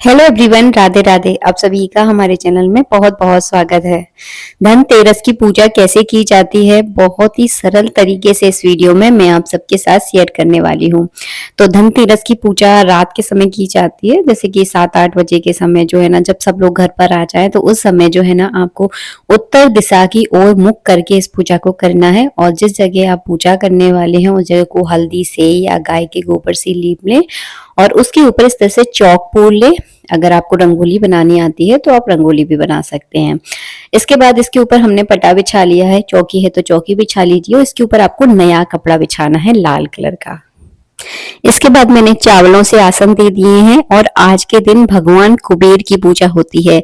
Hello everyone, Radhe Radhe. आप सभी का हमारे चैनल में बहुत बहुत स्वागत है। धनतेरस की पूजा कैसे की जाती है, बहुत ही सरल तरीके से इस वीडियो में मैं आप सबके साथ शेयर करने वाली हूँ। तो धनतेरस की पूजा रात के समय की जाती है, जैसे कि 7-8 बजे के समय जो है ना, जब सब लोग घर पर आ जाए तो उस समय जो है ना आपको उत्तर दिशा की ओर मुख करके इस पूजा को करना है। और जिस जगह आप पूजा करने वाले हैं उस जगह को हल्दी से या गाय के गोबर से लीप लें और उसके ऊपर इस तरह से चौक पूर ले। अगर आपको रंगोली बनानी आती है तो आप रंगोली भी बना सकते हैं। इसके बाद इसके ऊपर हमने पटा बिछा लिया है, चौकी है तो चौकी बिछा लीजिए और इसके ऊपर आपको नया कपड़ा बिछाना है लाल कलर का। इसके बाद मैंने चावलों से आसन दे दिए हैं और आज के दिन भगवान कुबेर की पूजा होती है,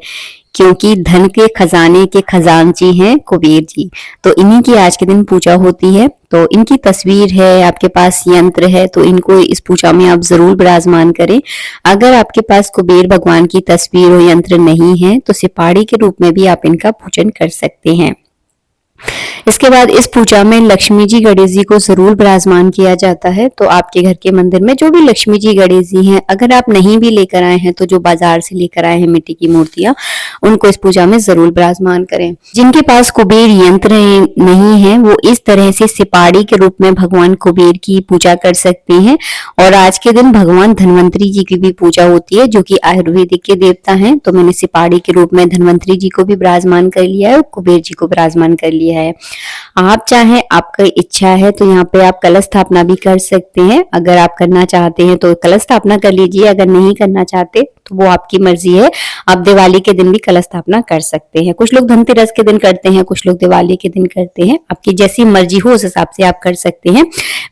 क्योंकि धन के खजाने के खजानची हैं कुबेर जी। तो इन्हीं की आज के दिन पूजा होती है। तो इनकी तस्वीर है, आपके पास यंत्र है तो इनको इस पूजा में आप जरूर विराजमान करें। अगर आपके पास कुबेर भगवान की तस्वीर और यंत्र नहीं है तो सिपाड़ी के रूप में भी आप इनका पूजन कर सकते हैं। इसके बाद इस पूजा में लक्ष्मी जी गणेश जी को जरूर विराजमान किया जाता है। तो आपके घर के मंदिर में जो भी लक्ष्मी जी गणेश जी हैं, अगर आप नहीं भी लेकर आए हैं तो जो बाजार से लेकर आए हैं मिट्टी की मूर्तियां, उनको इस पूजा में जरूर विराजमान करें। जिनके पास कुबेर यंत्र नहीं है वो इस तरह से सिपाड़ी के रूप में भगवान कुबेर की पूजा कर सकते हैं। और आज के दिन भगवान धनवंतरी जी की भी पूजा होती है, जो कि आयुर्वेदिक के देवता हैं। तो मैंने सिपाड़ी के रूप में धनवंतरी जी को भी विराजमान कर लिया है और कुबेर जी को विराजमान कर लिया है। आप चाहें, आपकी इच्छा है तो यहाँ पे आप कलश स्थापना भी कर सकते हैं। अगर आप करना चाहते हैं तो कलश स्थापना कर लीजिए, अगर नहीं करना चाहते तो वो आपकी मर्जी है। आप दिवाली के दिन भी कलश स्थापना कर सकते हैं। कुछ लोग धनतेरस के दिन करते हैं, कुछ लोग दिवाली के दिन करते हैं। आपकी जैसी मर्जी हो उस हिसाब से आप कर सकते हैं।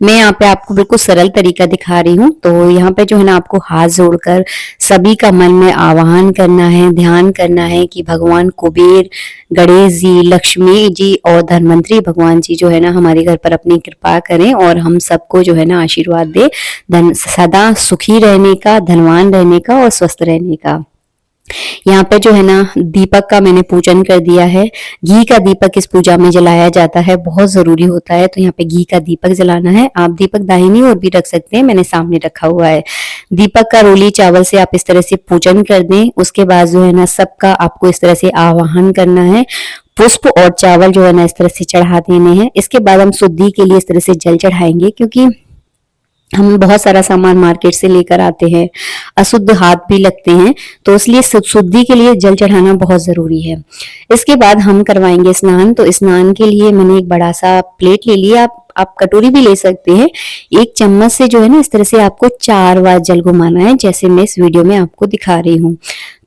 मैं यहाँ पे आपको बिल्कुल सरल तरीका दिखा रही हूँ। तो यहाँ पे जो है ना आपको हाथ जोड़कर सभी का मन में आवाहन करना है, ध्यान करना है कि भगवान कुबेर, गणेश जी, लक्ष्मी जी और धनवंतरी भगवान जी जो है ना हमारे घर पर अपनी कृपा करें और हम सबको जो है ना आशीर्वाद दे, धन सदा सुखी रहने का, धनवान रहने का और स्वस्थ रहने का। यहाँ पे जो है ना दीपक का मैंने पूजन कर दिया है। घी का दीपक इस पूजा में जलाया जाता है, बहुत जरूरी होता है। तो यहाँ पे घी का दीपक जलाना है। आप दीपक दाहिनी ओर भी रख सकते हैं, मैंने सामने रखा हुआ है। दीपक का रोली चावल से आप इस तरह से पूजन कर दें। उसके बाद जो है ना सबका आपको इस तरह से आवाहन करना है। पुष्प और चावल जो है ना इस तरह से चढ़ा देने हैं। इसके बाद हम शुद्धि के लिए इस तरह से जल चढ़ाएंगे, क्योंकि हम बहुत सारा सामान मार्केट से लेकर आते हैं, अशुद्ध हाथ भी लगते हैं, तो इसलिए शुद्धि के लिए जल चढ़ाना बहुत जरूरी है। इसके बाद हम करवाएंगे स्नान। तो स्नान के लिए मैंने एक बड़ा सा प्लेट ले लिया, आप कटोरी भी ले सकते हैं। एक चम्मच से जो है ना इस तरह से आपको 4 बार जल घुमाना है, जैसे मैं इस वीडियो में आपको दिखा रही हूँ।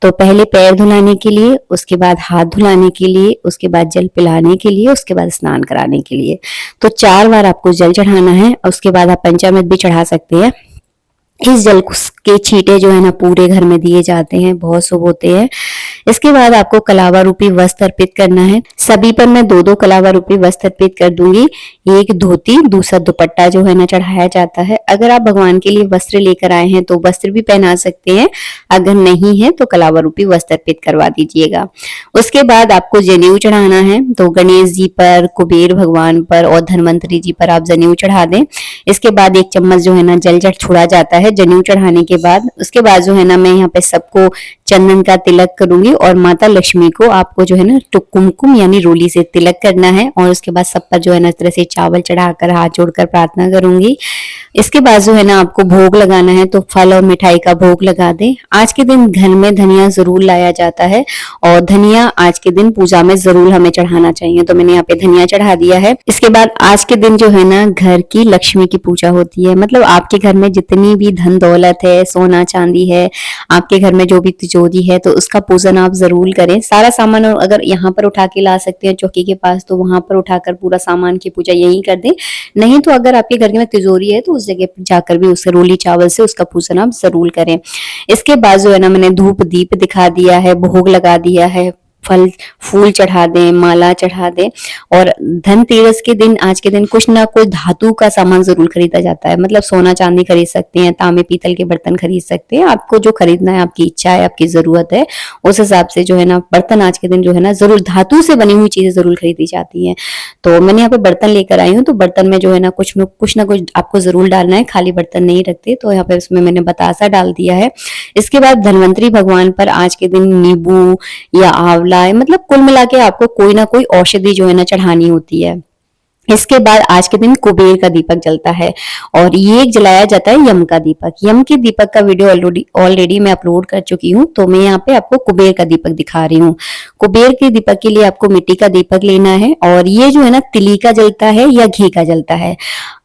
तो पहले पैर धुलाने के लिए, उसके बाद हाथ धुलाने के लिए, उसके बाद जल पिलाने के लिए, उसके बाद स्नान कराने के लिए। तो 4 बार आपको जल चढ़ाना है। और उसके बाद आप पंचामृत भी चढ़ा सकते हैं। इस जल के छींटे जो है ना पूरे घर में दिए जाते हैं, बहुत शुभ होते हैं। इसके बाद आपको कलावा रूपी वस्त्र अर्पित करना है। सभी पर मैं 2-2 कलावा रूपी वस्त्र अर्पित कर दूंगी। एक धोती, दूसरा दुपट्टा जो है ना चढ़ाया जाता है। अगर आप भगवान के लिए वस्त्र लेकर आए हैं तो वस्त्र भी पहना सकते हैं, अगर नहीं है तो कलावा रूपी वस्त्र अर्पित करवा दीजिएगा। उसके बाद आपको जनेऊ चढ़ाना है। तो गणेश जी पर, कुबेर भगवान पर और धनवंतरी जी पर आप जनेऊ चढ़ा दें। इसके बाद 1 चम्मच जो है ना जल छोड़ा जाता है जनेऊ चढ़ाने के बाद। उसके बाद जो है ना मैं यहाँ पे सबको चंदन का तिलक करूंगी और माता लक्ष्मी को आपको जो है ना कुमकुम यानी रोली से तिलक करना है। और उसके बाद सब पर जो है ना इस तरह से चावल चढ़ाकर हाथ जोड़कर प्रार्थना करूंगी। इसके बाद जो है ना आपको भोग लगाना है, तो फल और मिठाई का भोग लगा दें। आज के दिन घर में धनिया जरूर लाया जाता है और धनिया आज के दिन पूजा में जरूर हमें चढ़ाना चाहिए। तो मैंने यहाँ पे धनिया चढ़ा दिया है। इसके बाद आज के दिन जो है ना घर की लक्ष्मी की पूजा होती है, मतलब आपके घर में जितनी भी धन दौलत है, सोना चांदी है, आपके घर में जो भी तिजोरी है, तो उसका पूजन आप जरूर करें। सारा सामान अगर यहाँ पर उठा के ला सकते हैं चौकी के पास, तो वहां पर उठाकर पूरा सामान की पूजा यहीं कर दें। नहीं तो अगर आपके घर में तिजोरी है तो उस जगह पर जाकर भी उससे रोली चावल से उसका पूजन आप जरूर करें। इसके बाद जो है ना मैंने धूप दीप दिखा दिया है, भोग लगा दिया है, फल फूल चढ़ा दें, माला चढ़ा दें। और धनतेरस के दिन, आज के दिन कुछ ना कुछ धातु का सामान जरूर खरीदा जाता है। मतलब सोना चांदी खरीद सकते हैं, तांबे पीतल के बर्तन खरीद सकते हैं, आपको जो खरीदना है, आपकी इच्छा है, आपकी जरूरत है, उस हिसाब से जो है ना बर्तन आज के दिन जो है ना जरूर धातु से बनी हुई चीजें जरूर खरीदी जाती हैं। तो मैंने यहाँ पे बर्तन लेकर आई हूँ, तो बर्तन में जो है ना कुछ ना कुछ आपको जरूर डालना है, खाली बर्तन नहीं रखते। तो यहाँ पे उसमें मैंने बतासा डाल दिया है। इसके बाद धन्वंतरी भगवान पर आज के दिन नींबू या आंवला, मतलब कुल मिला के आपको कोई ना कोई औषधि जो है ना चढ़ानी होती है। इसके बाद आज के दिन कुबेर का दीपक जलता है, और ये जलाया जाता है यम का दीपक। यम के दीपक का वीडियो ऑलरेडी मैं अपलोड कर चुकी हूँ, तो मैं यहाँ पे आपको कुबेर का दीपक दिखा रही हूँ। कुबेर के दीपक के लिए आपको मिट्टी का दीपक लेना है, और ये जो है ना तिली का जलता है या घी का जलता है।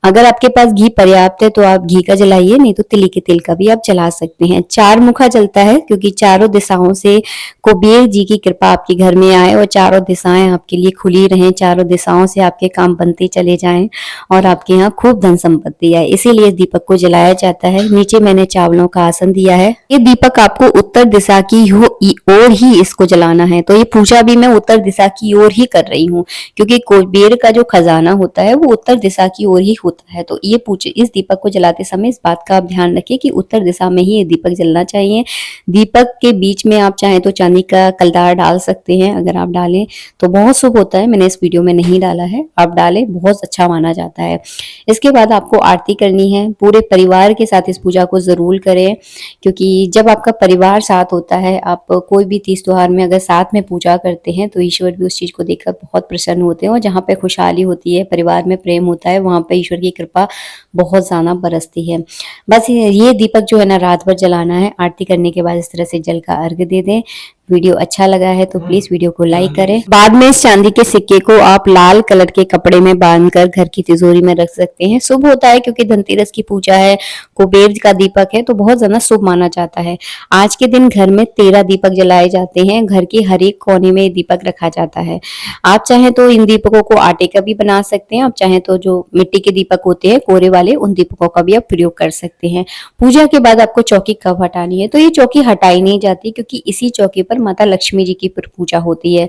अगर आपके पास घी पर्याप्त है तो आप घी का जलाइए, नहीं तो तिली के तेल का भी आप जला सकते हैं। चार मुखा जलता है, क्योंकि चारों दिशाओं से कुबेर जी की कृपा आपके घर में आए और चारों दिशाएं आपके लिए खुली रहें, चारों दिशाओं से आपके काम बनते चले जाएं और आपके यहाँ खूब धन संपत्ति आए, इसीलिए इस दीपक को जलाया जाता है। नीचे मैंने चावलों का आसन दिया है। ये दीपक आपको उत्तर दिशा की ओर ही इसको जलाना है। तो ये पूजा भी मैं उत्तर दिशा की ओर ही कर रही हूँ, क्योंकि कुबेर का जो खजाना होता है वो उत्तर दिशा की ओर ही होता है। तो ये इस दीपक को जलाते समय इस बात का आप ध्यान रखिए कि उत्तर दिशा में ही ये दीपक जलना चाहिए। दीपक के बीच में आप चाहें तो चांदी का कलदार डाल सकते हैं, अगर आप डालें तो बहुत शुभ होता है। मैंने इस वीडियो में नहीं डाला है, आप डालें, बहुत अच्छा माना जाता है। इसके बाद आपको आरती करनी है, पूरे परिवार के साथ इस पूजा को जरूर करें, क्योंकि जब आपका परिवार साथ होता है, आप कोई भी तीज त्योहार में अगर साथ में पूजा करते हैं तो ईश्वर भी उस चीज को देखकर बहुत प्रसन्न होते हैं। और जहाँ पे खुशहाली होती है, परिवार में प्रेम होता है, वहां पे ईश्वर की कृपा बहुत ज्यादा बरसती है। बस ये दीपक जो है ना रात भर जलाना है। आरती करने के बाद इस तरह से जल का अर्घ्य दे दें। वीडियो अच्छा लगा है तो प्लीज वीडियो को लाइक करें। बाद में इस चांदी के सिक्के को आप लाल कलर के कपड़े में बांधकर घर की तिजोरी में रख सकते हैं। शुभ होता है, क्योंकि धनतेरस की पूजा है, कुबेर का दीपक है, तो बहुत ज्यादा शुभ माना जाता है। आज के दिन घर में 13 दीपक जलाए जाते हैं। घर के हर एक कोने में दीपक रखा जाता है। आप चाहें तो इन दीपकों को आटे का भी बना सकते हैं, आप चाहें तो जो मिट्टी के दीपक होते हैं कोरे वाले, उन दीपकों का भी आप प्रयोग कर सकते हैं। पूजा के बाद आपको चौकी कब हटानी है, तो ये चौकी हटाई नहीं जाती, क्योंकि इसी चौकी पर माता लक्ष्मी जी की पूजा होती है।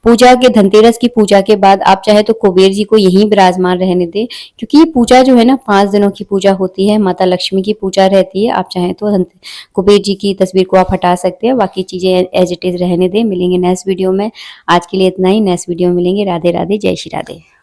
पूजा के धनतेरस की पूजा के बाद आप चाहे तो कुबेर जी को यहीं विराजमान रहने दें, क्योंकि ये पूजा जो है ना 5 दिनों की पूजा होती है, माता लक्ष्मी की पूजा रहती है। आप चाहें तो कुबेर जी की तस्वीर को आप हटा सकते हैं, बाकी चीजें एज इट इज रहने दें। मिलेंगे नेक्स्ट वीडियो में। आज के लिए इतना ही, नेक्स्ट वीडियो में मिलेंगे। राधे राधे, जय श्री राधे।